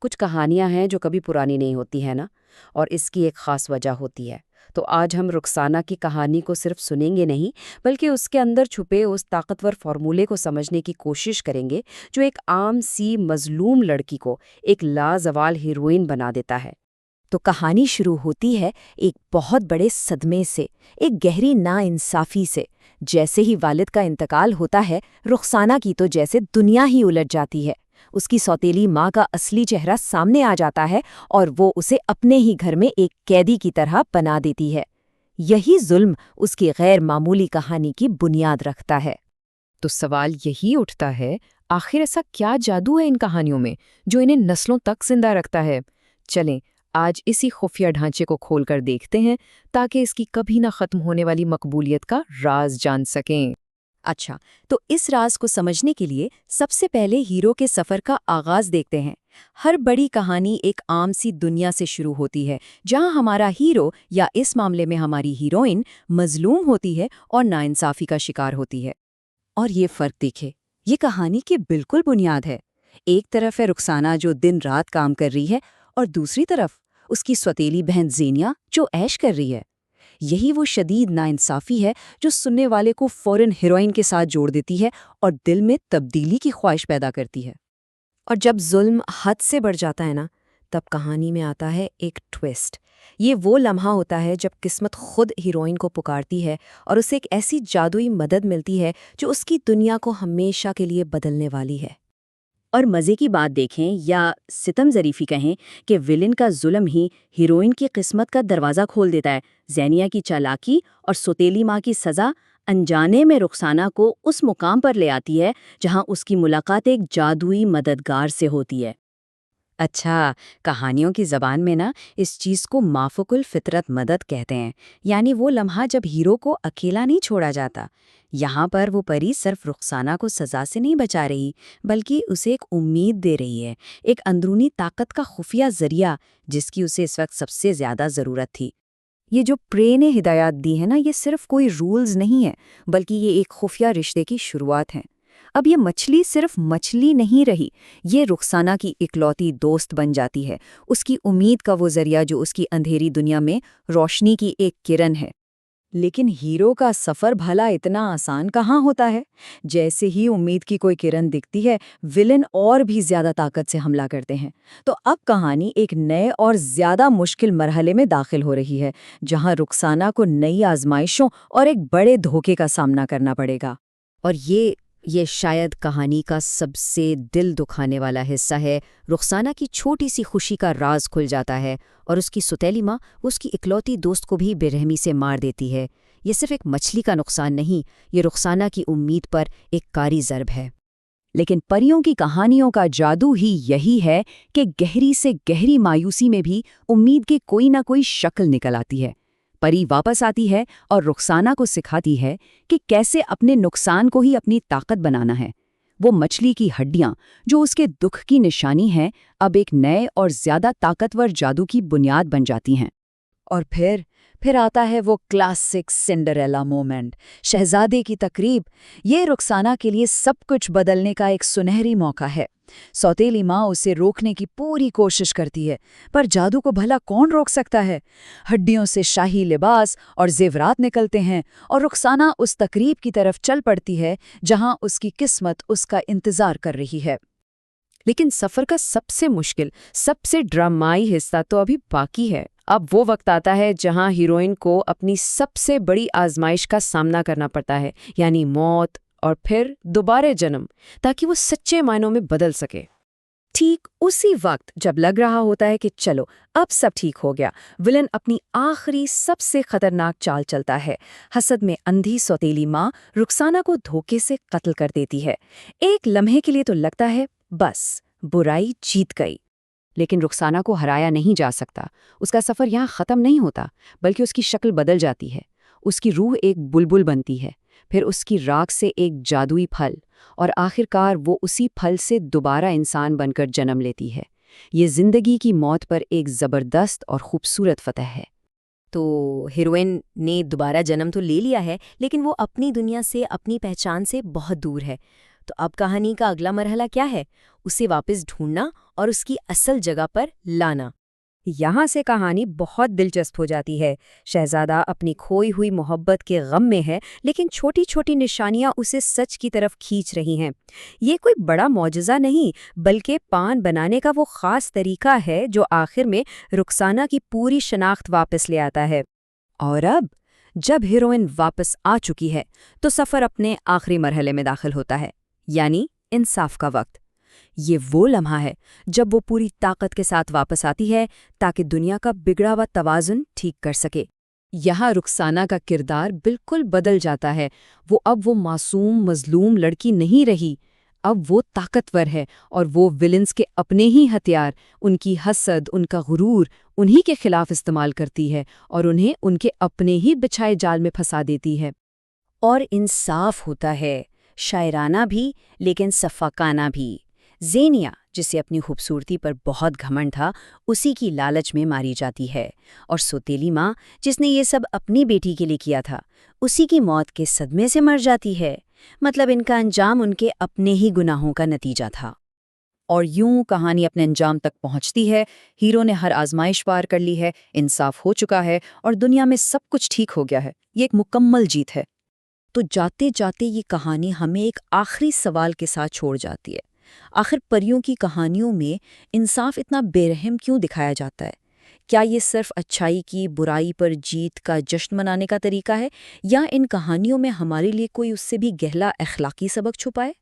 کچھ کہانیاں ہیں جو کبھی پرانی نہیں ہوتی ہیں نا، اور اس کی ایک خاص وجہ ہوتی ہے۔ تو آج ہم رخسانہ کی کہانی کو صرف سنیں گے نہیں، بلکہ اس کے اندر چھپے اس طاقتور فارمولے کو سمجھنے کی کوشش کریں گے جو ایک عام سی مظلوم لڑکی کو ایک لازوال ہیروئن بنا دیتا ہے۔ تو کہانی شروع ہوتی ہے ایک بہت بڑے صدمے سے، ایک گہری ناانصافی سے۔ جیسے ہی والد کا انتقال ہوتا ہے، رخسانہ کی تو جیسے دنیا ہی الٹ جاتی ہے۔ اس کی سوتیلی ماں کا اصلی چہرہ سامنے آ جاتا ہے اور وہ اسے اپنے ہی گھر میں ایک قیدی کی طرح بنا دیتی ہے۔ یہی ظلم اس کی غیر معمولی کہانی کی بنیاد رکھتا ہے۔ تو سوال یہی اٹھتا ہے، آخر ایسا کیا جادو ہے ان کہانیوں میں جو انہیں نسلوں تک زندہ رکھتا ہے؟ چلیں آج اسی خفیہ ڈھانچے کو کھول کر دیکھتے ہیں تاکہ اس کی کبھی نہ ختم ہونے والی مقبولیت کا راز جان سکیں۔ اچھا، تو اس راز کو سمجھنے کے لیے سب سے پہلے ہیرو کے سفر کا آغاز دیکھتے ہیں۔ ہر بڑی کہانی ایک عام سی دنیا سے شروع ہوتی ہے، جہاں ہمارا ہیرو یا اس معاملے میں ہماری ہیروئن مظلوم ہوتی ہے اور ناانصافی کا شکار ہوتی ہے۔ اور یہ فرق دیکھے، یہ کہانی کی بالکل بنیاد ہے۔ ایک طرف ہے رخسانہ جو دن رات کام کر رہی ہے، اور دوسری طرف اس کی سوتیلی بہن زینیا جو عیش کر رہی ہے۔ یہی وہ شدید ناانصافی ہے جو سننے والے کو فوراً ہیروئن کے ساتھ جوڑ دیتی ہے اور دل میں تبدیلی کی خواہش پیدا کرتی ہے۔ اور جب ظلم حد سے بڑھ جاتا ہے نا، تب کہانی میں آتا ہے ایک ٹویسٹ۔ یہ وہ لمحہ ہوتا ہے جب قسمت خود ہیروئن کو پکارتی ہے اور اسے ایک ایسی جادوئی مدد ملتی ہے جو اس کی دنیا کو ہمیشہ کے لیے بدلنے والی ہے۔ اور مزے کی بات دیکھیں یا ستم ظریفی کہیں کہ ویلن کا ظلم ہی ہیروئن کی قسمت کا دروازہ کھول دیتا ہے۔ زینیا کی چالاکی اور سوتیلی ماں کی سزا انجانے میں رخسانہ کو اس مقام پر لے آتی ہے جہاں اس کی ملاقات ایک جادوئی مددگار سے ہوتی ہے۔ اچھا، کہانیوں کی زبان میں نا اس چیز کو مافوق الفطرت مدد کہتے ہیں، یعنی وہ لمحہ جب ہیرو کو اکیلا نہیں چھوڑا جاتا۔ یہاں پر وہ پری صرف رخسانہ کو سزا سے نہیں بچا رہی، بلکہ اسے ایک امید دے رہی ہے، ایک اندرونی طاقت کا خفیہ ذریعہ جس کی اسے اس وقت سب سے زیادہ ضرورت تھی۔ یہ جو پرے نے ہدایات دی ہے نا، یہ صرف کوئی رولز نہیں ہے، بلکہ یہ ایک خفیہ رشتے کی شروعات ہے۔ اب یہ مچھلی صرف مچھلی نہیں رہی، یہ رخسانہ کی اکلوتی دوست بن جاتی ہے، اس کی امید کا وہ ذریعہ جو اس کی اندھیری دنیا میں روشنی کی ایک کرن ہے۔ لیکن ہیرو کا سفر بھلا اتنا آسان کہاں ہوتا ہے؟ جیسے ہی امید کی کوئی کرن دکھتی ہے، ویلن اور بھی زیادہ طاقت سے حملہ کرتے ہیں۔ تو اب کہانی ایک نئے اور زیادہ مشکل مرحلے میں داخل ہو رہی ہے، جہاں رخسانہ کو نئی آزمائشوں اور ایک بڑے دھوکے کا سامنا کرنا پڑے گا۔ اور یہ شاید کہانی کا سب سے دل دکھانے والا حصہ ہے۔ رخسانہ کی چھوٹی سی خوشی کا راز کھل جاتا ہے اور اس کی سوتیلی ماں اس کی اکلوتی دوست کو بھی بے رحمی سے مار دیتی ہے۔ یہ صرف ایک مچھلی کا نقصان نہیں، یہ رخسانہ کی امید پر ایک کاری ضرب ہے۔ لیکن پریوں کی کہانیوں کا جادو ہی یہی ہے کہ گہری سے گہری مایوسی میں بھی امید کی کوئی نہ کوئی شکل نکل آتی ہے۔ پری واپس آتی ہے اور رخسانہ کو سکھاتی ہے کہ کیسے اپنے نقصان کو ہی اپنی طاقت بنانا ہے۔ وہ مچھلی کی ہڈیاں جو اس کے دکھ کی نشانی ہیں، اب ایک نئے اور زیادہ طاقتور جادو کی بنیاد بن جاتی ہیں۔ اور پھر آتا ہے وہ کلاسک سنڈریلا مومنٹ، شہزادے کی تقریب۔ یہ رخسانہ کے لیے سب کچھ بدلنے کا ایک سنہری موقع ہے۔ سوتیلی ماں اسے روکنے کی پوری کوشش کرتی ہے، پر جادو کو بھلا کون روک سکتا ہے؟ ہڈیوں سے شاہی لباس اور زیورات نکلتے ہیں اور رخسانہ اس تقریب کی طرف چل پڑتی ہے جہاں اس کی قسمت اس کا انتظار کر رہی ہے۔ لیکن سفر کا سب سے مشکل، سب سے ڈرامائی حصہ تو ابھی باقی ہے۔ اب وہ وقت آتا ہے جہاں ہیروئن کو اپنی سب سے بڑی آزمائش کا سامنا کرنا پڑتا ہے، یعنی موت اور پھر دوبارہ جنم، تاکہ وہ سچے معنوں میں بدل سکے۔ ٹھیک اسی وقت جب لگ رہا ہوتا ہے کہ چلو اب سب ٹھیک ہو گیا، ویلن اپنی آخری سب سے خطرناک چال چلتا ہے۔ حسد میں اندھی سوتیلی ماں رخسانہ کو دھوکے سے قتل کر دیتی ہے۔ ایک لمحے کے لیے تو لگتا ہے بس برائی جیت گئی، لیکن رخسانہ کو ہرایا نہیں جا سکتا۔ اس کا سفر یہاں ختم نہیں ہوتا، بلکہ اس کی شکل بدل جاتی ہے۔ اس کی روح ایک بلبل بنتی ہے، پھر اس کی راکھ سے ایک جادوئی پھل، اور آخرکار وہ اسی پھل سے دوبارہ انسان بن کر جنم لیتی ہے۔ یہ زندگی کی موت پر ایک زبردست اور خوبصورت فتح ہے۔ تو ہیروئن نے دوبارہ جنم تو لے لیا ہے، لیکن وہ اپنی دنیا سے، اپنی پہچان سے بہت دور ہے۔ تو اب کہانی کا اگلا مرحلہ کیا ہے؟ اسے واپس ڈھونڈنا اور اس کی اصل جگہ پر لانا۔ یہاں سے کہانی بہت دلچسپ ہو جاتی ہے۔ شہزادہ اپنی کھوئی ہوئی محبت کے غم میں ہے، لیکن چھوٹی چھوٹی نشانیاں اسے سچ کی طرف کھینچ رہی ہیں۔ یہ کوئی بڑا معجزہ نہیں، بلکہ پان بنانے کا وہ خاص طریقہ ہے جو آخر میں رخسانہ کی پوری شناخت واپس لے آتا ہے۔ اور اب جب ہیروئن واپس آ چکی ہے تو سفر اپنے آخری مرحلے میں داخل ہوتا ہے، یعنی انصاف کا وقت۔ یہ وہ لمحہ ہے جب وہ پوری طاقت کے ساتھ واپس آتی ہے تاکہ دنیا کا بگڑا ہوا توازن ٹھیک کر سکے۔ یہاں رخسانہ کا کردار بالکل بدل جاتا ہے۔ وہ معصوم مظلوم لڑکی نہیں رہی، اب وہ طاقتور ہے، اور وہ ویلنز کے اپنے ہی ہتھیار، ان کی حسد، ان کا غرور، انہی کے خلاف استعمال کرتی ہے اور انہیں ان کے اپنے ہی بچھائے جال میں پھنسا دیتی ہے۔ اور انصاف ہوتا ہے، شاعرانہ بھی لیکن شفقانہ بھی۔ زینیا، جسے اپنی خوبصورتی پر بہت گھمنڈ تھا، اسی کی لالچ میں ماری جاتی ہے، اور سوتیلی ماں، جس نے یہ سب اپنی بیٹی کے لیے کیا تھا، اسی کی موت کے صدمے سے مر جاتی ہے۔ مطلب ان کا انجام ان کے اپنے ہی گناہوں کا نتیجہ تھا۔ اور یوں کہانی اپنے انجام تک پہنچتی ہے۔ ہیرو نے ہر آزمائش پار کر لی ہے، انصاف ہو چکا ہے، اور دنیا میں سب کچھ ٹھیک ہو گیا ہے۔ یہ ایک مکمل جیت ہے۔ تو جاتے جاتے یہ کہانی ہمیں ایک آخری سوال کے ساتھ چھوڑ جاتی ہے۔ آخر پریوں کی کہانیوں میں انصاف اتنا بے رحم کیوں دکھایا جاتا ہے؟ کیا یہ صرف اچھائی کی برائی پر جیت کا جشن منانے کا طریقہ ہے، یا ان کہانیوں میں ہمارے لیے کوئی اس سے بھی گہرا اخلاقی سبق چھپا ہے؟